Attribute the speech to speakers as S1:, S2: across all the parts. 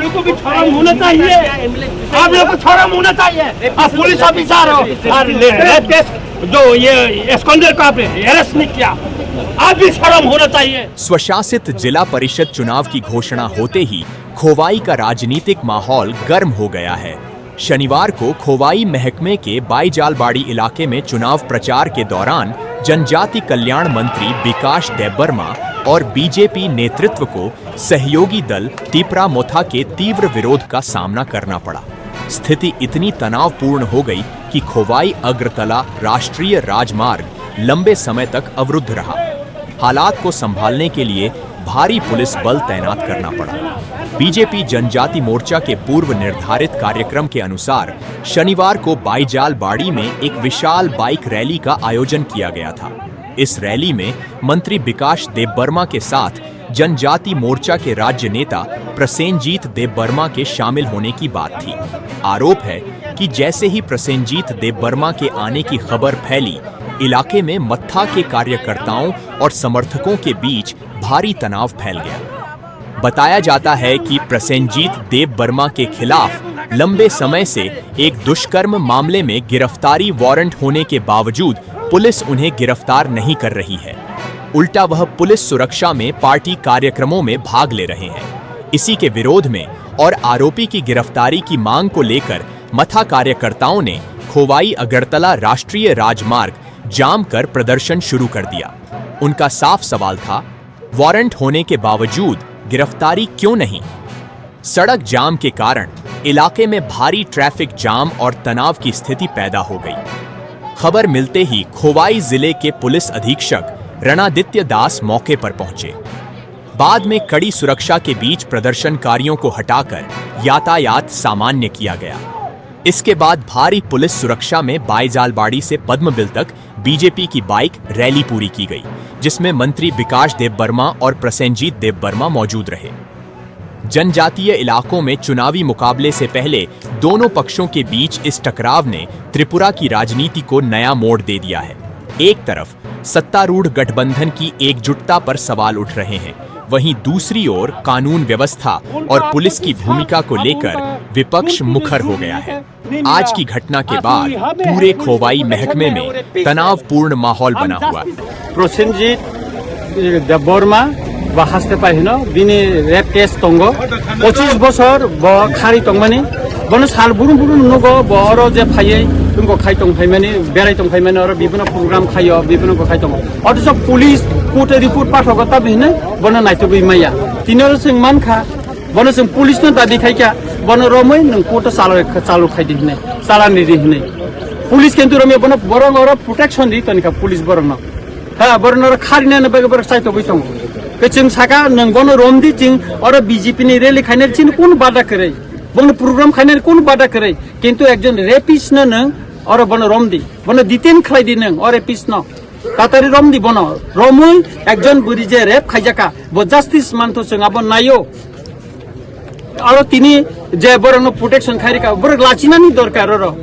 S1: लोग को भी शर्म होना चाहिए, आप लोग को शर्म होना चाहिए। आप पुलिस ऑफिसर हो और रेप केस जो ये एस्कॉन्डर को आपने अरेस्ट नहीं किया, आप भी शर्म होना चाहिए।
S2: स्वशासित जिला परिषद चुनाव की घोषणा होते ही खोवाई का राजनीतिक माहौल गर्म हो गया है। शनिवार को खोवाई महकमे के बाईजालबाड़ी इलाके में चुनाव प्रचार के दौरान जनजाति कल्याण मंत्री विकास देबबर्मा और बीजेपी नेतृत्व को सहयोगी दल टिपरा मोथा के तीव्र विरोध का सामना करना पड़ा। स्थिति इतनी तनावपूर्ण हो गई कि खोवाई अग्रतला राष्ट्रीय राजमार्ग लंबे समय तक अवरुद्ध रहा। हालात को संभालने के लिए भारी पुलिस बल तैनात करना पड़ा। बीजेपी जनजाति मोर्चा के पूर्व निर्धारित कार्यक्रम के अनुसार शनिवार को बाईजालबाड़ी में एक विशाल बाइक रैली का आयोजन किया गया था। इस रैली में मंत्री विकास देबबर्मा के साथ जनजाति मोर्चा के राज्य नेता प्रसेनजीत देबबर्मा के शामिल होने की बात थी। आरोप है कि जैसे ही प्रसेनजीत देबबर्मा के आने की खबर फैली, इलाके में मत्था के कार्यकर्ताओं और समर्थकों के बीच भारी तनाव फैल गया। बताया जाता है कि प्रसेनजीत देबबर्मा के खिलाफ लंबे समय से एक दुष्कर्म मामले में गिरफ्तारी वारंट होने के बावजूद पुलिस उन्हें गिरफ्तार नहीं कर रही है। उल्टा वह पुलिस सुरक्षा में पार्टी कार्यक्रमों में भाग ले रहे हैं। इसी के विरोध में और आरोपी की गिरफ्तारी की मांग को लेकर मथा कार्यकर्ताओं ने खोवाई अगरतला राष्ट्रीय राजमार्ग जाम कर प्रदर्शन शुरू कर दिया। उनका साफ सवाल था, वारंट होने के बावजूद गिरफ्तारी क्यों नहीं? सड़क जाम के कारण इलाके में भारी ट्रैफिक जाम और तनाव की स्थिति पैदा हो गई। खबर मिलते ही खोवाई जिले के पुलिस अधीक्षक रणआदित्य दास मौके पर पहुंचे। बाद में कड़ी सुरक्षा के बीच प्रदर्शनकारियों को हटाकर यातायात सामान्य किया गया। इसके बाद भारी पुलिस सुरक्षा में बाईजालबाड़ी से पद्मबिल तक बीजेपी की बाइक रैली पूरी की गई, जिसमें मंत्री विकास देबबर्मा और प्रसेनजीत देबबर्मा मौजूद रहे। जनजातीय इलाकों में चुनावी मुकाबले से पहले दोनों पक्षों के बीच इस टकराव ने त्रिपुरा की राजनीति को नया मोड़ दे दिया है। एक तरफ सत्तारूढ़ गठबंधन की एकजुटता पर सवाल उठ रहे हैं, वहीं दूसरी ओर कानून व्यवस्था और पुलिस की भूमिका को लेकर विपक्ष मुखर हो गया है। आज की घटना के बाद पूरे खोवाई महकमे में तनावपूर्ण माहौल बना हुआ है।
S3: प्रसेनजीत देबबर्मा हास्ते पाहिनो बिनि रेप केस दंगो 25 बोसोर ब खारि तंगमानि बनो साल बुरुं बुरुं नुगो बरो जे फायै उनको खाइ तंफायमानि बेराय तंफायमानि और विभिन्न प्रोग्राम खायो विभिन्न को खाइ तंगो अथच पुलिस कोर्ट रिपोर्ट पाठगता बिनो बनो नायथबि माया तिनर जों मानखा बनो जों पुलिसनो दाबि खायका बनो रमै नों कोर्ट चालु खायदि हिने चालानि दि हिने पुलिस केन्तु रमे बनो बरं और प्रोटेक्शन दि तनिका पुलिस बरं हा बरं और खारिना न बगे बर साइतो बैतंगो कचिंग साका नंगबनो रोमदी चिंग और बीजेपी ने रैली खाइने चिन कोन बाधा करे बनो प्रोग्राम खाइने कोन बाधा करे किंतु एकजन रेपिस्ट न और बनो रोमदी बनो डिटेन खाइदि नंग और रेपिस्ट न तातारि रोमदी बनो रोमै एकजन बुरि जे रेप खाइजाका ब जस्टिस मानतो जोंआबो नायो और तिनी जे बरनो प्रोटेक्शन खाइरिका बर लाचिनानि दरकार र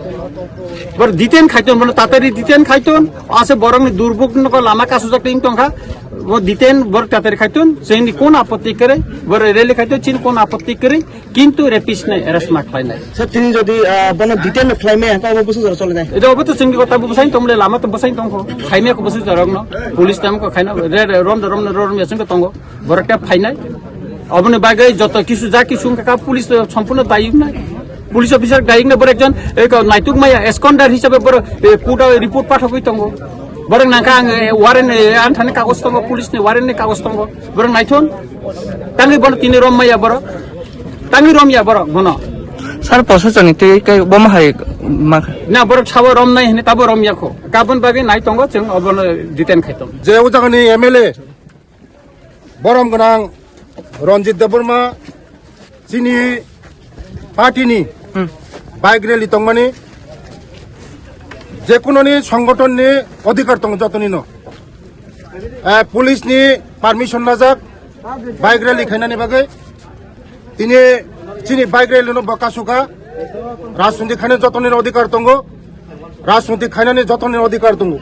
S3: बर डिटेन खाइतोन बनो तातारि डिटेन खाइतोन आसे बरंनि दुर्भोगनको लामा कासुजाक टिं टंखा वो डिटेन बर तातारि खाइतोन जोंनि कोन आपत्ति करे बर रेली खाइतो चिन कोन आपत्ति करे किंतु रेपिस्ट नै अरेस्ट मा खाइनाय
S4: सर तिनी जदि बनो डिटेन खाइमे हाका बसु जर चले जाय
S3: एदो अब तो जोंनि गता बसाइन तमले लामा त बसाइन तंखो खाइमे को बसु जरंग न पुलिस टाइम को खाइना रोम यासंग तंगो बर ट्याप खाइनाय अबने बागै जत किसु जा किसु का पुलिस सम्पूर्ण दायी नै पुलिस अफिसर दायी नै बर एकजन एक नाइतुक माया एस्कॉन्डर हिसाबै बर कोर्ट रिपोर्ट पाठकै तंगो बरं नाका वारेन आन्थाने कागज तंगो पुलिस ने वारेन ने कागज तंगो बरं नाइथोन तांगि बन तिने रोम माया बर तांगि रोम या बर बन
S4: सर प्रशासनिक ते कै बम हाय
S3: ना बर छाबो रोम नाय हने ताबो रोम याखो गाबन बागे नाय तंगो जों अबन डिटेन खाइतों
S5: जे उजागनि एमएलए बरम गनां रंजित देबबर्मा सिनि पार्टीनि बाइक रैली तंगमानि जेकुनोनि संगठननि अधिकार दं जतनि न पुलिसनि पारमिशन नाजाक बाइक रैली खाइनानि बागै तिनि चिनि बाइक रैली न बकासुका राजनीति खाइनानि जतनि अधिकार दं राजनीति खाइनानि जतनि अधिकार दं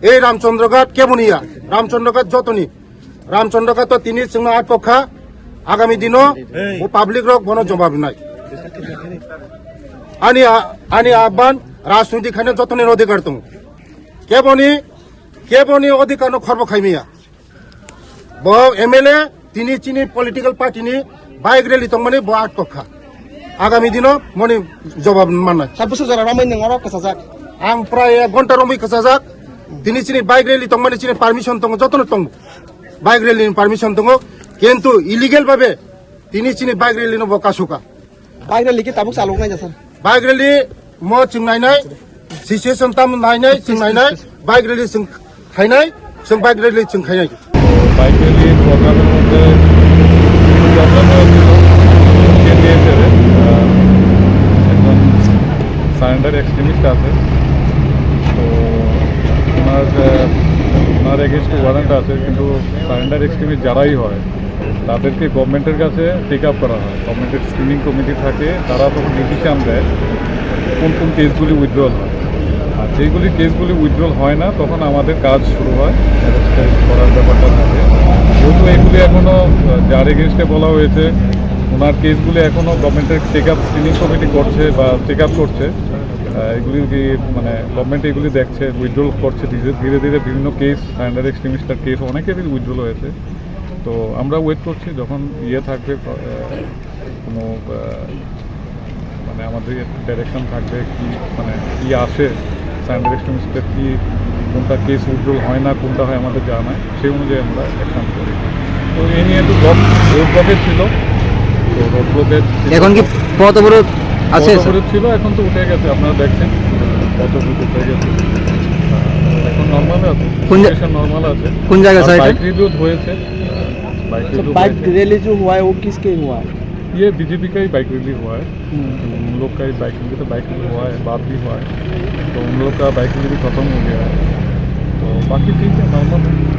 S5: ए रामचंद्रघाट केबनिया रामचंद्रघाट जतनि रामचंद्रघाट तो तिनि जोंना आटपखा আগামী দিনও ও পাবলিক রক বনো জবাব নাই আনি আহ্বান রাজনৈতিক খানে যতনের অধিকার দङ কেবনি অধিকার খর্ব খাইমিয়া ব এমএলএ তিনি চিনি পলিটিক্যাল পার্টিনি বাইক রেলি দংমানে ব আটকखा আগামী দিনও মনে জবাব মাননাय
S4: सात बोसोर जाना रामाय नोंङाव कासाजाक
S5: आं प्राय 1 घन्टा रंबै कासाजाक दिनै चिनि बाइक रेली दंमाने चिनि पारमिशन दङ जतन दङ बाइक रेलिनि पारमिशन दङ किन्तु इलिगेल भाबे दिनै चिनि बाइक रेलिनो बकासुका
S4: बाइक रेली ताबुक चालुनाय जासन
S5: बाइक रेली म चिंनायनाय सिचुएशन ताम नायनाय चिंनायनाय बाइक रेली जों खायनाय जों बाइक रेली जों खायनाय
S6: बाइक रेली प्रग्रामेर मধ্যে প্রবলেম হয়েছিল কেন্দ্রের একজন সারেন্ডার এক্সট্রিমিস্ট আছে তো ওনার এগেনস্টে ওয়ারেন্ট আছে কিন্তু সারেন্ডার এক্সট্রিমিস্ট যারাই হয় তাদেরকে গভর্নমেন্টের কাছে টেক আপ করা হয় গভর্নমেন্টের স্ক্রিনিং কমিটি থাকে তারা তখন ডিসিশন দেয় কোন কোন কেসগুলি উইথড্রল হয় আর যেইগুলি কেসগুলি উইথড্রল হয় না তখন আমাদের কাজ শুরু হয় অ্যারেস্ট করার ব্যাপারটা থাকে যেহেতু এগুলি এখনও যার এগেনস্টে বলা হয়েছে ওনার কেসগুলি এখনও গভর্নমেন্টের টেক আপ স্ক্রিনিং কমিটি করছে বা টেক আপ করছে এগুলি কি মানে গভর্নমেন্ট এগুলি দেখছে উইথড্রল করছে ধীরে ধীরে বিভিন্ন কেস সারেন্ডার এক্সট্রিমিস্টার কেস অনেকেরই উইথড্রল হয়েছে তো আমরা ওয়েট করছি যখন থাকবে কোনো মানে আমাদের ডাইরেকশন থাকবে কি মানে কি আসে সারেন্ডার এক্সট্রিমিস্টের কি কোনটা কেস উইথড্রল হয় না কোনটা হয় আমাদের জানায় সেই অনুযায়ী আমরা অ্যাকশন করি তো এই নিয়ে একটু রোড ব্লকেজ ছিল তো রোড ব্লকেজ
S4: এখন কি পথ অবরোধ আছে
S6: অবরোধ ছিল এখন তো উঠে গেছে আপনারা দেখছেন পথ অবরোধ উঠে গেছে এখন নর্মাল আছে নর্মাল আছে
S4: কোন জায়গা স্যার
S6: बाइक रिव्यू হয়েছে बाइक रिव्यू
S4: बाइक रैली जो हुआ है वो किसके हुआ है
S6: ये बीजेपी का ही बाइक रैली हुआ है उन लोग का ही बाइक रैली तो बाइक रैली हुआ है बात भी हुआ है तो उन लोग का बाइक रैली भी खत्म हो गया है तो बाकी ठीक है नॉर्मल है